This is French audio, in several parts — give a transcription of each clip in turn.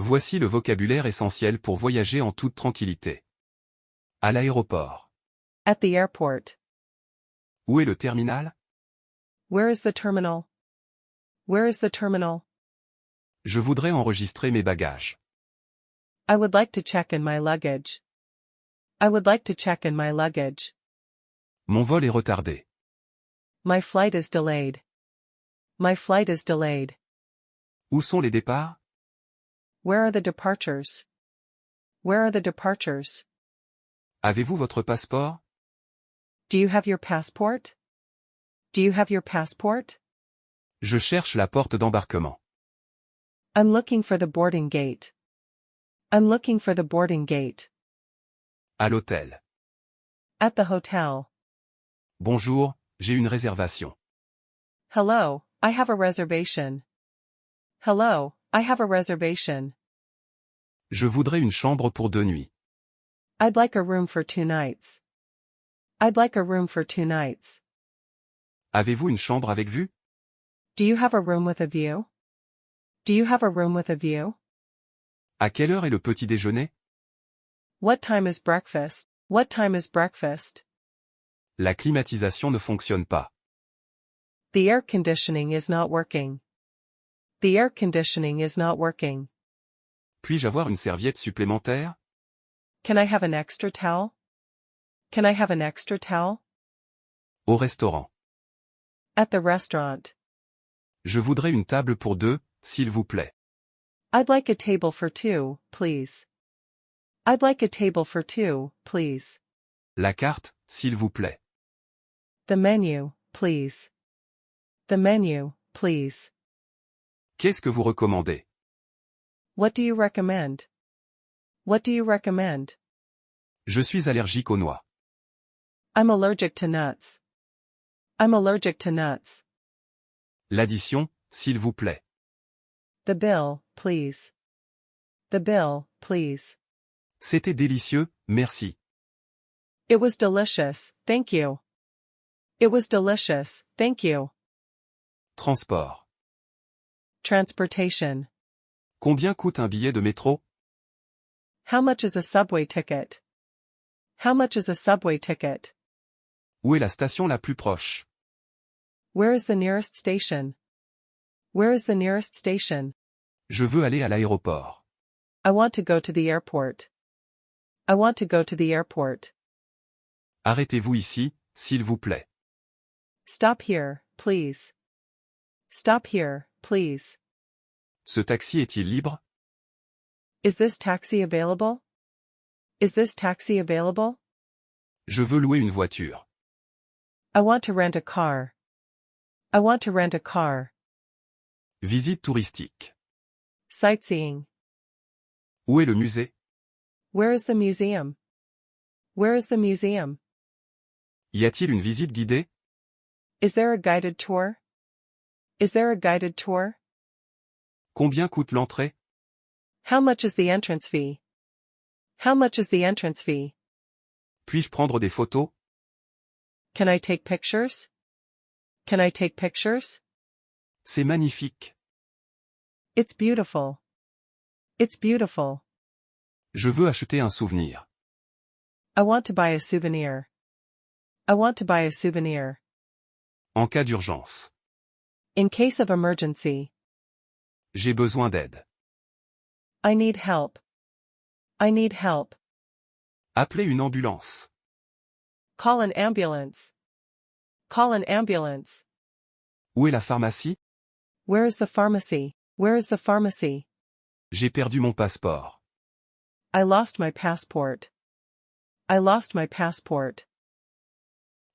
Voici le vocabulaire essentiel pour voyager en toute tranquillité. À l'aéroport. At the airport. Où est le terminal? Where is the terminal? Where is the terminal? Je voudrais enregistrer mes bagages. I would like to check in my luggage. I would like to check in my luggage. Mon vol est retardé. My flight is delayed. My flight is delayed. Où sont les départs? Where are the departures? Where are the departures? Avez-vous votre passeport? Do you have your passport? Do you have your passport? Je cherche la porte d'embarquement. I'm looking for the boarding gate. I'm looking for the boarding gate. À l'hôtel. At the hotel. Bonjour, j'ai une réservation. Hello, I have a reservation. Hello, I have a reservation. Je voudrais une chambre pour 2 nuits. I'd like a room for 2 nights. I'd like a room for 2 nights. Avez-vous une chambre avec vue? Do you have a room with a view? Do you have a room with a view? À quelle heure est le petit déjeuner? What time is breakfast? What time is breakfast? La climatisation ne fonctionne pas. The air conditioning is not working. The air conditioning is not working. Puis-je avoir une serviette supplémentaire? Can I have an extra towel? Can I have an extra towel? Au restaurant. At the restaurant. Je voudrais une table pour 2, s'il vous plaît. I'd like a table for 2, please. I'd like a table for 2, please. La carte, s'il vous plaît. The menu, please. The menu, please. Qu'est-ce que vous recommandez? What do you recommend? What do you recommend? Je suis allergique aux noix. I'm allergic to nuts. I'm allergic to nuts. L'addition, s'il vous plaît. The bill, please. The bill, please. C'était délicieux, merci. It was delicious, thank you. It was delicious, thank you. Transport. Transportation. Combien coûte un billet de métro? How much is a subway ticket? How much is a subway ticket? Où est la station la plus proche? Where is the nearest station? Where is the nearest station? Je veux aller à l'aéroport. I want to go to the airport. I want to go to the airport. Arrêtez-vous ici, s'il vous plaît. Stop here, please. Stop here, please. Ce taxi est-il libre? Is this taxi available? Is this taxi available? Je veux louer une voiture. I want to rent a car. I want to rent a car. Visite touristique. Sightseeing. Où est le musée? Where is the museum? Where is the museum? Y a-t-il une visite guidée? Is there a guided tour? Is there a guided tour? Combien coûte l'entrée? How much is the entrance fee? How much is the entrance fee? Puis-je prendre des photos? Can I take pictures? Can I take pictures? C'est magnifique. It's beautiful. It's beautiful. Je veux acheter un souvenir. I want to buy a souvenir. I want to buy a souvenir. En cas d'urgence. In case of emergency. J'ai besoin d'aide. I need help. I need help. Appelez une ambulance. Call an ambulance. Call an ambulance. Où est la pharmacie? Where is the pharmacy? Where is the pharmacy? J'ai perdu mon passeport. I lost my passport. I lost my passport.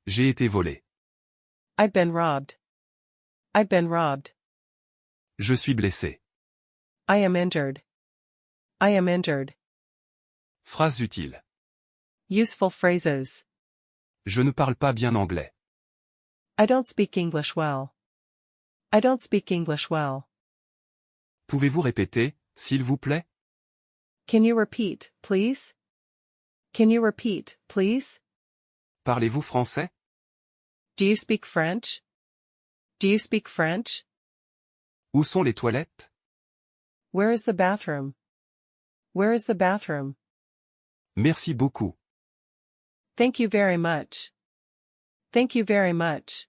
J'ai été volé. I've been robbed. I've been robbed. Je suis blessé. I am injured. I am injured. Phrase utile. Useful phrases. Je ne parle pas bien anglais. I don't speak English well. I don't speak English well. Pouvez-vous répéter, s'il vous plaît? Can you repeat, please? Can you repeat, please? Parlez-vous français? Do you speak French? Do you speak French? Où sont les toilettes? Where is the bathroom? Where is the bathroom? Merci beaucoup. Thank you very much. Thank you very much.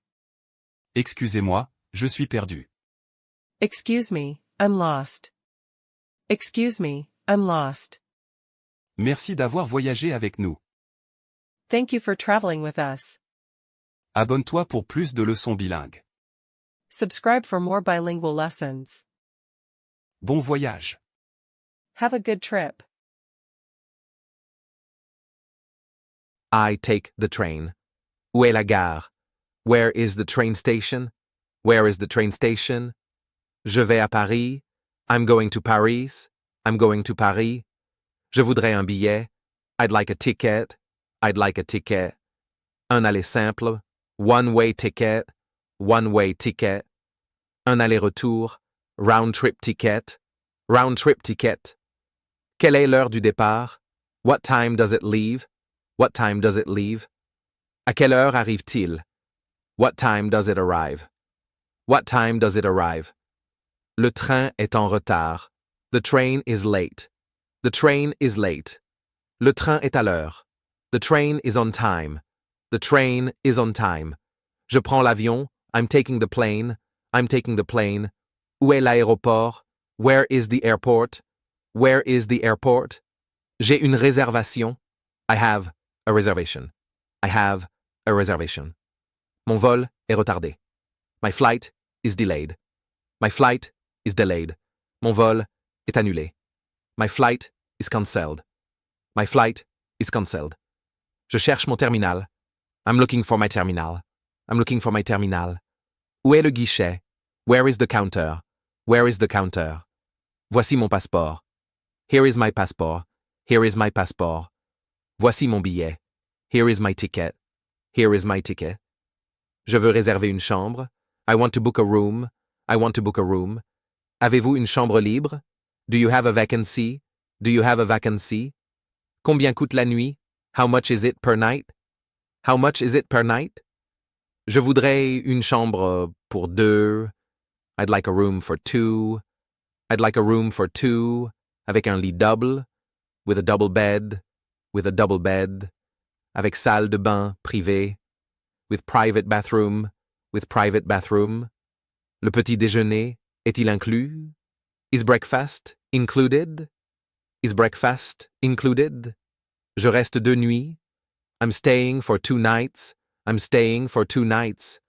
Excusez-moi, je suis perdu. Excuse me, I'm lost. Excuse me, I'm lost. Merci d'avoir voyagé avec nous. Thank you for traveling with us. Abonne-toi pour plus de leçons bilingues. Subscribe for more bilingual lessons. Bon voyage. Have a good trip. I take the train. Où est la gare? Where is the train station? Where is the train station? Je vais à Paris. I'm going to Paris. I'm going to Paris. Je voudrais un billet. I'd like a ticket. I'd like a ticket. Un aller simple. One-way ticket. One-way ticket. Un aller-retour. Round-trip ticket. Round-trip ticket. Quelle est l'heure du départ? What time does it leave? What time does it leave? À quelle heure arrive-t-il? What time does it arrive? What time does it arrive? Le train est en retard. The train is late. The train is late. Le train est à l'heure. The train is on time. The train is on time. Je prends l'avion. I'm taking the plane. I'm taking the plane. Où est l'aéroport? Where is the airport? Where is the airport? J'ai une réservation. I have a reservation. I have a reservation. Mon vol est retardé. My flight is delayed. My flight is delayed. Mon vol est annulé. My flight is cancelled. My flight is cancelled. Je cherche mon terminal. I'm looking for my terminal. I'm looking for my terminal. Où est le guichet? Where is the counter? Where is the counter? Voici mon passeport. Here is my passport. Here is my passport. Voici mon billet. Here is my ticket. Here is my ticket. Je veux réserver une chambre. I want to book a room. I want to book a room. Avez-vous une chambre libre? Do you have a vacancy? Do you have a vacancy? Combien coûte la nuit? How much is it per night? How much is it per night? Je voudrais une chambre pour deux. I'd like a room for two. I'd like a room for two. Avec un lit double. With a double bed. With a double bed. Avec salle de bain privée. With private bathroom. With private bathroom. Le petit déjeuner est-il inclus? Is breakfast included? Is breakfast included? Je reste 2 nuits. I'm staying for 2 nights. I'm staying for 2 nights.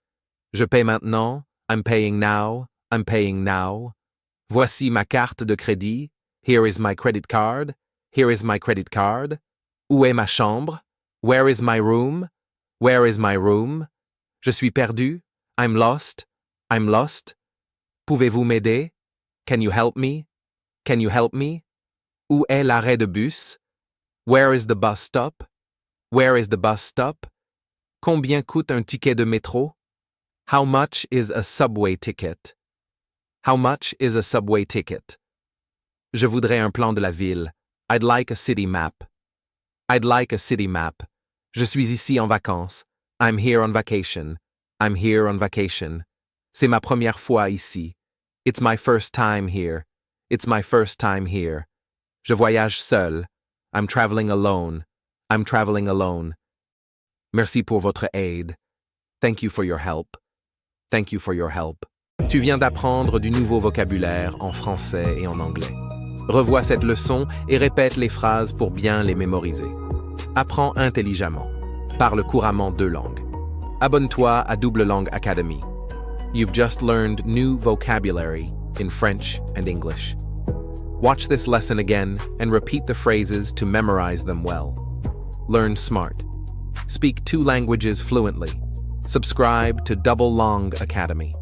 Je paie maintenant. I'm paying now. I'm paying now. Voici ma carte de crédit. Here is my credit card. Here is my credit card. Où est ma chambre? Where is my room? Where is my room? Je suis perdu. I'm lost. I'm lost. Pouvez-vous m'aider? Can you help me? Can you help me? Où est l'arrêt de bus? Where is the bus stop? Where is the bus stop? Combien coûte un ticket de métro? How much is a subway ticket? How much is a subway ticket? Je voudrais un plan de la ville. I'd like a city map. I'd like a city map. Je suis ici en vacances. I'm here on vacation. I'm here on vacation. C'est ma première fois ici. It's my first time here. It's my first time here. Je voyage seul. I'm traveling alone. I'm traveling alone. Merci pour votre aide. Thank you for your help. Thank you for your help. Tu viens d'apprendre du nouveau vocabulaire en français et en anglais. Revois cette leçon et répète les phrases pour bien les mémoriser. Apprends intelligemment. Parle couramment 2 langues. Abonne-toi à Double Langue Academy. You've just learned new vocabulary in French and English. Watch this lesson again and repeat the phrases to memorize them well. Learn smart. Speak 2 languages fluently. Subscribe to Double Langue Academy.